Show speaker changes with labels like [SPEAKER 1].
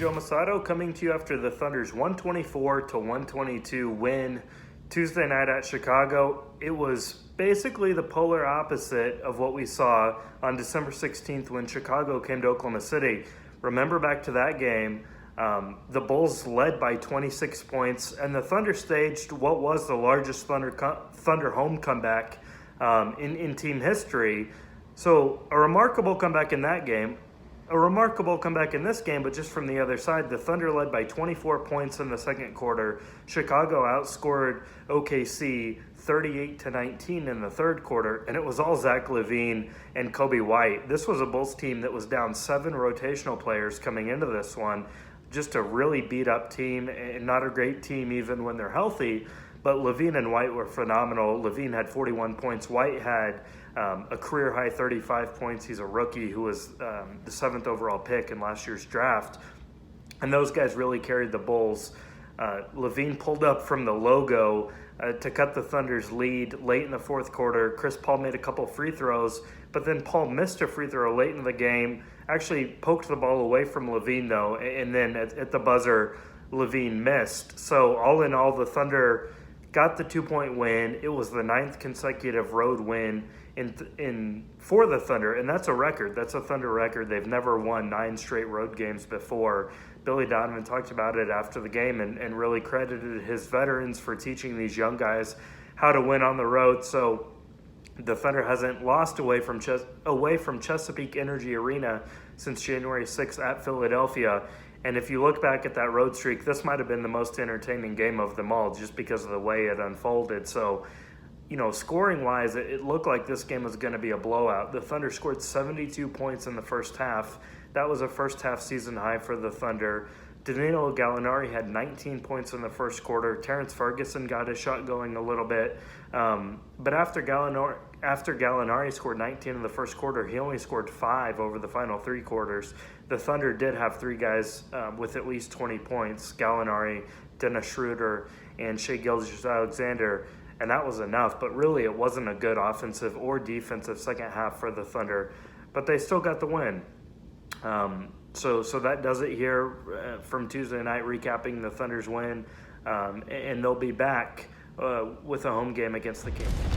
[SPEAKER 1] Joe Masato coming to you after the Thunder's 124-122 win Tuesday night at Chicago. It was basically the polar opposite of what we saw on December 16th when Chicago came to Oklahoma City. Remember back to that game, the Bulls led by 26 points, and the Thunder staged what was the largest Thunder home comeback in team history. So a remarkable comeback in that game. A remarkable comeback in this game, but just from the other side, the Thunder led by 24 points in the second quarter. Chicago outscored OKC 38-19 in the third quarter, and it was all Zach LaVine and Kobe White. This was a Bulls team that was down 7 rotational players coming into this one. Just a really beat-up team, and not a great team even when they're healthy. But LaVine and White were phenomenal. LaVine had 41 points. White had a career-high 35 points. He's a rookie who was the 7th overall pick in last year's draft. And those guys really carried the Bulls. LaVine pulled up from the logo to cut the Thunder's lead late in the fourth quarter. Chris Paul made a couple free throws, but then Paul missed a free throw late in the game. Actually poked the ball away from LaVine, though, and then at the buzzer, LaVine missed. So all in all, the Thunder got the 2-point win. It was the 9th consecutive road win for the Thunder, and that's a record. That's a Thunder record. They've never won 9 straight road games before. Billy Donovan talked about it after the game and really credited his veterans for teaching these young guys how to win on the road. So the Thunder hasn't lost away from Chesapeake Energy Arena since January 6th at Philadelphia. And if you look back at that road streak, this might have been the most entertaining game of them all just because of the way it unfolded. So, scoring-wise, it looked like this game was going to be a blowout. The Thunder scored 72 points in the first half. That was a first-half season high for the Thunder. Danilo Gallinari had 19 points in the first quarter. Terrence Ferguson got his shot going a little bit. But after Gallinari scored 19 in the first quarter, he only scored 5 over the final 3 quarters. The Thunder did have 3 guys with at least 20 points, Gallinari, Dennis Schroeder, and Shai Gilgeous-Alexander, and that was enough. But really, it wasn't a good offensive or defensive second half for the Thunder, but they still got the win. So that does it here from Tuesday night, recapping the Thunder's win, and they'll be back with a home game against the Kings.